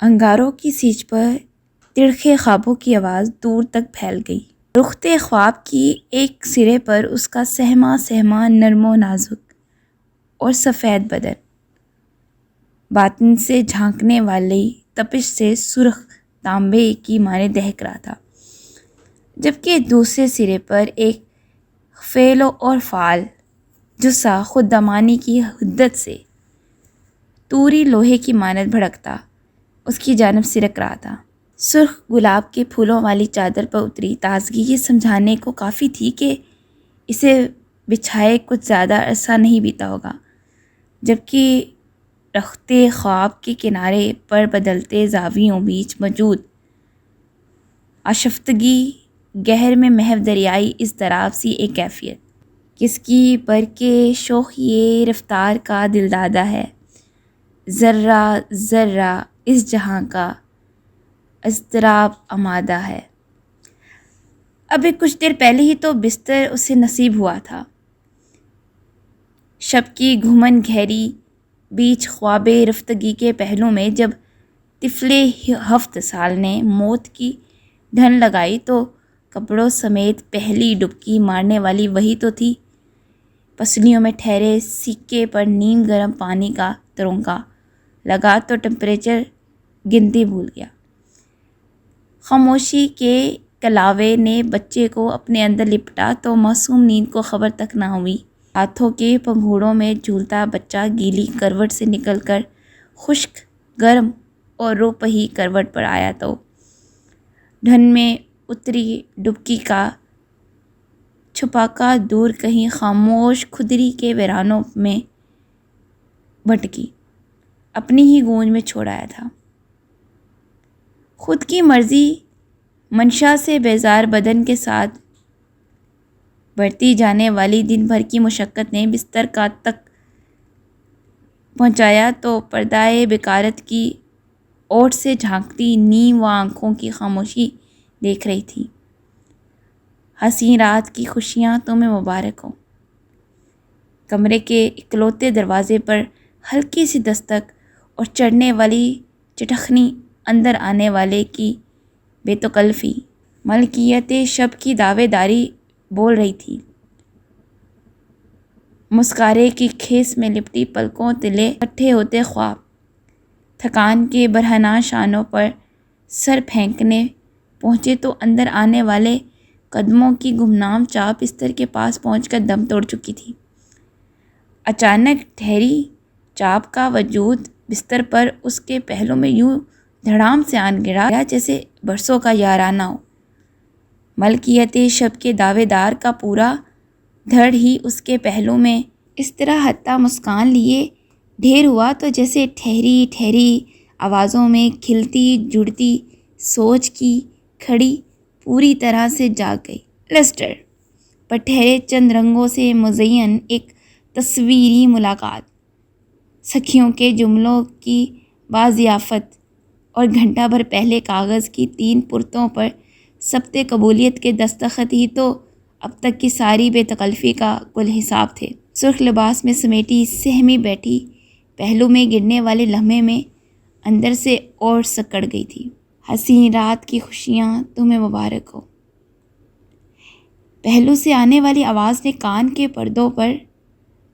انگاروں کی سیج پر تڑکے خوابوں کی آواز دور تک پھیل گئی۔ رختے خواب کی ایک سرے پر اس کا سہما سہما نرم و نازک اور سفید بدن باطن سے جھانکنے والی تپش سے سرخ تانبے کی مانند دہک رہا تھا، جبکہ دوسرے سرے پر ایک فعال اور فعال جثہ خود دامانی کی حدت سے توری لوہے کی مانند بھڑکتا اس کی جانب سرک رہا تھا۔ سرخ گلاب کے پھولوں والی چادر پر اتری تازگی یہ سمجھانے کو کافی تھی کہ اسے بچھائے کچھ زیادہ عرصہ نہیں بیتا ہوگا، جبکہ رختے خواب کے کنارے پر بدلتے زاویوں بیچ موجود آشفتگی گہر میں محو دریائی اضطراب سی ایک کیفیت، کس کی برق شوخ یہ رفتار کا دل دادا ہے، ذرہ ذرہ اس جہاں کا اضطراب آمادہ ہے۔ ابھی کچھ دیر پہلے ہی تو بستر اسے نصیب ہوا تھا۔ شب کی گھومن گہری بیچ خواب رفتگی کے پہلو میں جب طفل 7 سال نے موت کی ڈھن لگائی تو کپڑوں سمیت پہلی ڈبکی مارنے والی وہی تو تھی۔ پسلیوں میں ٹھہرے سکے پر نیم گرم پانی کا ترونکا لگا تو ٹمپریچر گنتی بھول گیا۔ خاموشی کے کلاوے نے بچے کو اپنے اندر لپٹا تو معصوم نیند کو خبر تک نہ ہوئی۔ ہاتھوں کے پنگھوڑوں میں جھولتا بچہ گیلی کروٹ سے نکل کر خشک گرم اور روپہی کروٹ پر آیا تو ڈھن میں اتری ڈبکی کا چھپاکا دور کہیں خاموش کھدری کے ویرانوں میں بھٹکی اپنی ہی گونج میں چھوڑ آیا تھا۔ خود کی مرضی منشا سے بیزار بدن کے ساتھ بڑھتی جانے والی دن بھر کی مشقت نے بستر کا تک پہنچایا تو پردۂ بکارت کی اوٹ سے جھانکتی نیم و آنکھوں کی خاموشی دیکھ رہی تھی۔ حسین رات کی خوشیاں تمہیں مبارک ہوں۔ کمرے کے اکلوتے دروازے پر ہلکی سی دستک اور چڑھنے والی چٹخنی اندر آنے والے کی بے تکلفی ملکیت شب کی دعوے داری بول رہی تھی۔ مسکارے کی کھیس میں لپٹی پلکوں تلے اکٹھے ہوتے خواب تھکان کے برہنہ شانوں پر سر پھینکنے پہنچے تو اندر آنے والے قدموں کی گمنام چاپ بستر کے پاس پہنچ کر دم توڑ چکی تھی۔ اچانک ٹھہری چاپ کا وجود بستر پر اس کے پہلو میں یوں دھڑام سے آن گرا جیسے برسوں کا یارانہ ہو۔ ملکیت شب کے دعوے دار کا پورا دھڑ ہی اس کے پہلو میں اس طرح حتیٰ مسکان لیے ڈھیر ہوا تو جیسے ٹھہری ٹھہری آوازوں میں کھلتی جڑتی سوچ کی کھڑی پوری طرح سے جاگ گئی۔ لسٹر پر ٹھہرے چند رنگوں سے مزین ایک تصویری ملاقات، سکھیوں کے جملوں کی بازیافت اور گھنٹہ بھر پہلے کاغذ کی 3 پرتوں پر ثبت قبولیت کے دستخط ہی تو اب تک کی ساری بے تکلفی کا کل حساب تھے۔ سرخ لباس میں سمیٹی سہمی بیٹھی پہلو میں گرنے والے لمحے میں اندر سے اور سکڑ گئی تھی۔ حسین رات کی خوشیاں تمہیں مبارک ہو۔ پہلو سے آنے والی آواز نے کان کے پردوں پر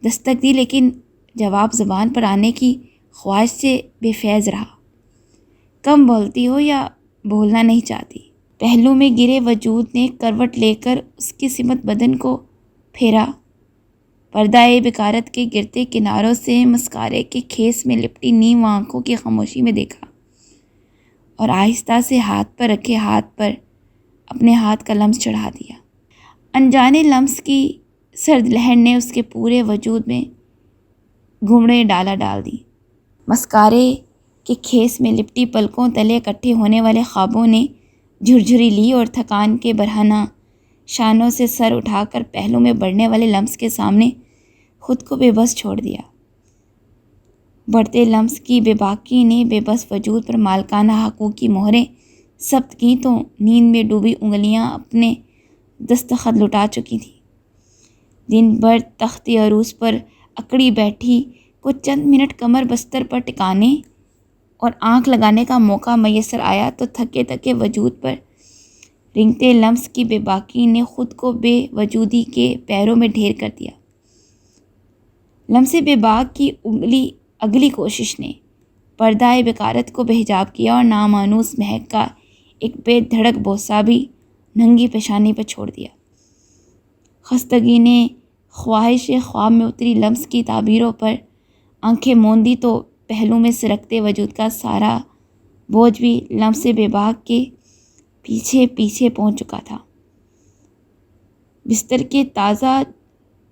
دستک دی، لیکن جواب زبان پر آنے کی خواہش سے بے فیض رہا۔ کم بولتی ہو یا بولنا نہیں چاہتی؟ پہلو میں گرے وجود نے کروٹ لے کر اس کی سمت بدن کو پھیرا، پردۂ بکارت کے گرتے کناروں سے مسکارے کے کھیس میں لپٹی نیم آنکھوں کی خاموشی میں دیکھا اور آہستہ سے ہاتھ پر رکھے ہاتھ پر اپنے ہاتھ کا لمس چڑھا دیا۔ انجانے لمس کی سرد لہر نے اس کے پورے وجود میں گھمڑے ڈال دی۔ مسکارے کے کھیس میں لپٹی پلکوں تلے اکٹھے ہونے والے خوابوں نے جھرجھری لی اور تھکان کے برہنہ شانوں سے سر اٹھا کر پہلو میں بڑھنے والے لمس کے سامنے خود کو بے بس چھوڑ دیا۔ بڑھتے لمس کی بے باکی نے بے بس وجود پر مالکانہ حقوق کی مہریں ثبت کیں تو نیند میں ڈوبی انگلیاں اپنے دستخط لٹا چکی تھیں۔ دن بھر تخت عروس پر اکڑی بیٹھی کو چند منٹ کمر بستر پر ٹکانے اور آنکھ لگانے کا موقع میسر آیا تو تھکے تھکے وجود پر رنگتے لمس کی بے باکی نے خود کو بے وجودی کے پیروں میں ڈھیر کر دیا۔ لمس بے باک کی اگلی کوشش نے پردہ بکارت کو بحجاب کیا اور نامانوس مہک کا ایک بے دھڑک بوسہ بھی ننگی پیشانی پر چھوڑ دیا۔ خستگی نے خواہش خواب میں اتری لمس کی تعبیروں پر آنکھیں موندی تو پہلو میں سرکتے وجود کا سارا بوجھ بھی لمس بے باک کے پیچھے پیچھے پہنچ چکا تھا۔ بستر کے تازہ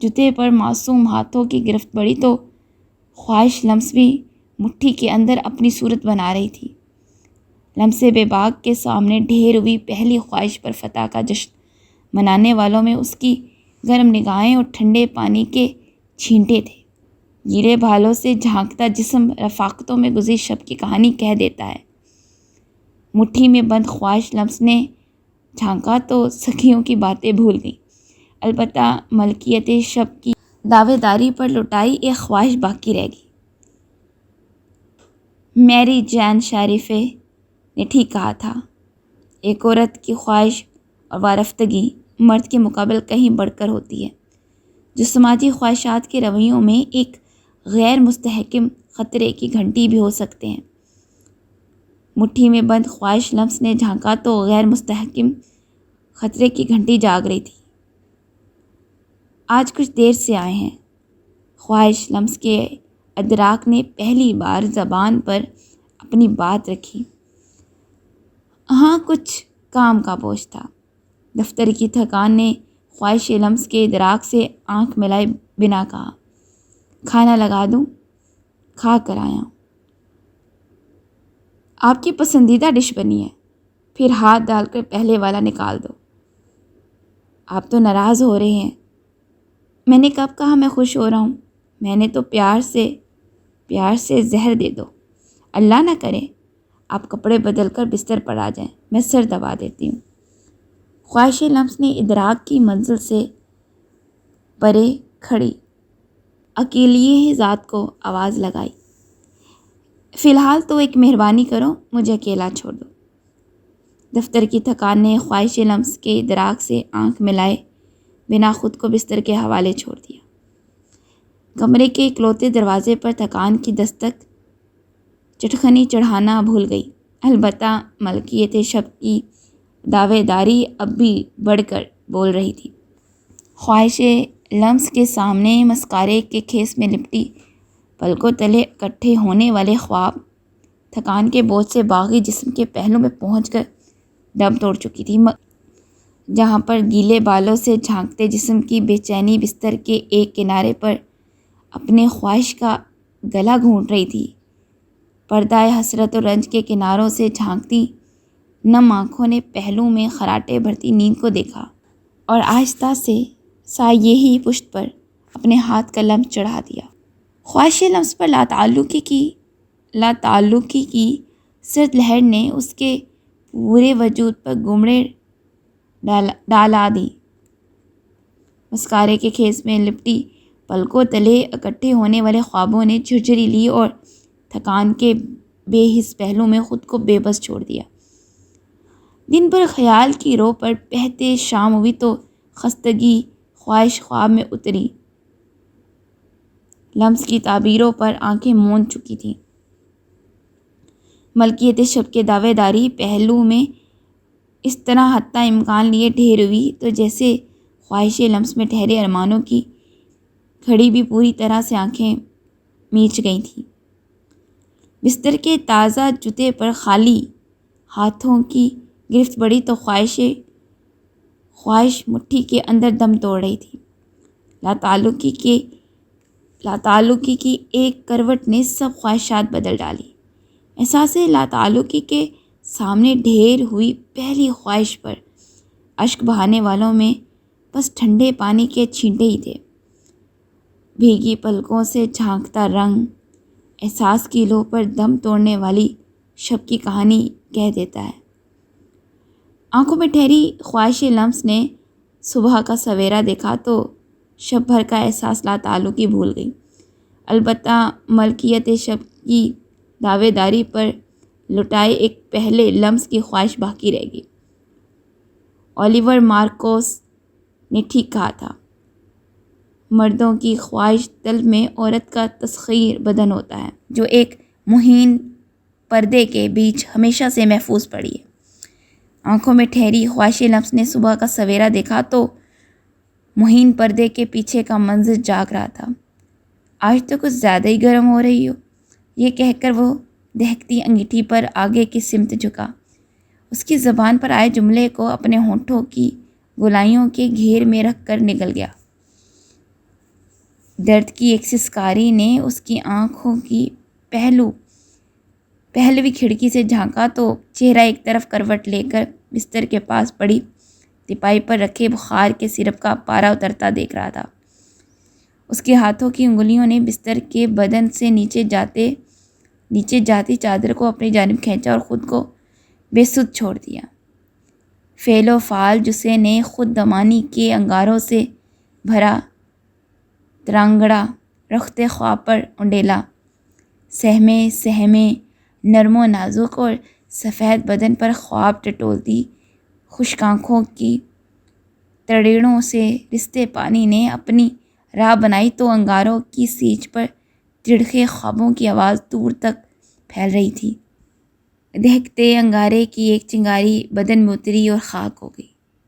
جوتے پر معصوم ہاتھوں کی گرفت بڑھی تو خواہش لمس بھی مٹھی کے اندر اپنی صورت بنا رہی تھی۔ لمس بے باک کے سامنے ڈھیر ہوئی پہلی خواہش پر فتح کا جشن منانے والوں میں اس کی گرم نگاہیں اور ٹھنڈے پانی کے چھینٹے تھے۔ گیلے بھالوں سے جھانکتا جسم رفاقتوں میں گزری شب کی کہانی کہہ دیتا ہے۔ مٹھی میں بند خواہش لمس نے جھانکا تو سکھیوں کی باتیں بھول گئی، البتہ ملکیت شب کی دعوے داری پر لٹائی ایک خواہش باقی رہ گئی۔ میری جان شریفہ نے ٹھیک کہا تھا، ایک عورت کی خواہش اور وارفتگی مرد کے مقابل کہیں بڑھ کر ہوتی ہے، جو سماجی خواہشات کے رویوں میں ایک غیر مستحکم خطرے کی گھنٹی بھی ہو سکتے ہیں۔ مٹھی میں بند خواہش لمس نے جھانکا تو غیر مستحکم خطرے کی گھنٹی جاگ رہی تھی۔ آج کچھ دیر سے آئے ہیں، خواہش لمس کے ادراک نے پہلی بار زبان پر اپنی بات رکھی۔ ہاں، کچھ کام کا بوجھ تھا۔ دفتر کی تھکان نے خواہش لمس کے ادراک سے آنکھ ملائے بنا کہا، کھانا لگا دوں؟ کھا کر آیا ہوں۔ آپ کی پسندیدہ ڈش بنی ہے، پھر ہاتھ ڈال کر پہلے والا نکال دو۔ آپ تو ناراض ہو رہے ہیں۔ میں نے کب کہا میں خوش ہو رہا ہوں؟ میں نے تو پیار سے زہر دے دو۔ اللہ نہ کرے آپ کپڑے بدل کر بستر پر آ جائیں، میں سر دبا دیتی ہوں۔ خواہش لمس نے ادراک کی منزل سے پرے کھڑی اکیلیے ہی ذات کو آواز لگائی، فی الحال تو ایک مہربانی کرو، مجھے اکیلا چھوڑ دو۔ دفتر کی تھکان نے خواہش لمس کے ادراک سے آنکھ ملائے بنا خود کو بستر کے حوالے چھوڑ دیا۔ کمرے کے اکلوتے دروازے پر تھکان کی دستک چٹخنی چڑھانا بھول گئی، البتہ ملکیت شب کی دعوے داری اب بھی بڑھ کر بول رہی تھی۔ خواہش لمس کے سامنے مسکارے کے کھیس میں لپٹی پلکوں تلے اکٹھے ہونے والے خواب تھکان کے بوجھ سے باغی جسم کے پہلو میں پہنچ کر دم توڑ چکی تھی۔ جہاں پر گیلے بالوں سے جھانکتے جسم کی بے چینی بستر کے ایک کنارے پر اپنے خواہش کا گلا گھونٹ رہی تھی، پردہ حسرت و رنج کے کناروں سے جھانکتی نم آنکھوں نے پہلو میں خراٹے بھرتی نیند کو دیکھا اور آہستہ سے سایہ ہی پشت پر اپنے ہاتھ کا لمس چڑھا دیا۔ خواہش لمس پر لاتعلقی کی سرد لہر نے اس کے پورے وجود پر گمڑے ڈالا دی۔ مسکارے کے کھیس میں لپٹی پلکوں تلے اکٹھے ہونے والے خوابوں نے جھرجھری لی اور تھکان کے بے حس پہلو میں خود کو بے بس چھوڑ دیا۔ دن بھر خیال کی رو پر بہتے شام ہوئی تو خستگی خواہش خواب میں اتری لمس کی تعبیروں پر آنکھیں موند چکی تھی۔ ملکیت شب کے دعوے داری پہلو میں اس طرح حتی امکان لیے ڈھیر ہوئی تو جیسے خواہش لمس میں ٹھہرے ارمانوں کی کھڑی بھی پوری طرح سے آنکھیں میچ گئی تھیں۔ بستر کے تازہ جوتے پر خالی ہاتھوں کی گرفت بڑھی تو خواہش مٹھی کے اندر دم توڑ رہی تھی۔ لاتعلقی کی ایک کروٹ نے سب خواہشات بدل ڈالی۔ احساس لاتعلقی کے سامنے ڈھیر ہوئی پہلی خواہش پر اشک بہانے والوں میں بس ٹھنڈے پانی کے چھینٹے ہی تھے۔ بھیگی پلکوں سے جھانکتا رنگ احساس کی لو پر دم توڑنے والی شب کی کہانی کہہ دیتا ہے۔ آنکھوں میں ٹھہری خواہش لمس نے صبح کا سویرا دیکھا تو شب بھر کا احساس لاتعلقی بھول گئی، البتہ ملکیت شب کی دعوے داری پر لٹائے ایک پہلے لمس کی خواہش باقی رہ گئی۔ اولیور مارکوس نے ٹھیک کہا تھا، مردوں کی خواہش طلب میں عورت کا تسخیر بدن ہوتا ہے جو ایک مہین پردے کے بیچ ہمیشہ سے محفوظ پڑی ہے۔ آنکھوں میں ٹھہری خواہش لمس نے صبح کا سویرا دیکھا تو مہین پردے کے پیچھے کا منظر جاگ رہا تھا۔ آج تو کچھ زیادہ ہی گرم ہو رہی ہو، یہ کہہ کر وہ دہکتی انگیٹھی پر آگے کی سمت جھکا۔ اس کی زبان پر آئے جملے کو اپنے ہونٹوں کی گولائیوں کے گھیر میں رکھ کر نگل گیا۔ درد کی ایک سسکاری نے اس کی آنکھوں کی پہلوی کھڑکی سے جھانکا تو چہرہ ایک طرف کروٹ لے کر بستر کے پاس پڑی تپائی پر رکھے بخار کے سرپ کا پارا اترتا دیکھ رہا تھا۔ اس کے ہاتھوں کی انگلیوں نے بستر کے بدن سے نیچے جاتی چادر کو اپنی جانب کھینچا اور خود کو بے سدھ چھوڑ دیا۔ فعل و فعال جسے نے خود دمانی کے انگاروں سے بھرا ترانگڑا رخت خواب پر انڈیلا، سہمے نرم و نازک اور سفید بدن پر خواب ٹٹولتی خشک آنکھوں کی تڑیڑوں سے رستے پانی نے اپنی راہ بنائی تو انگاروں کی سیچ پر تڑکے خوابوں کی آواز دور تک پھیل رہی تھی۔ دہکتے انگارے کی ایک چنگاری بدن میں اتری اور خاک ہو گئی۔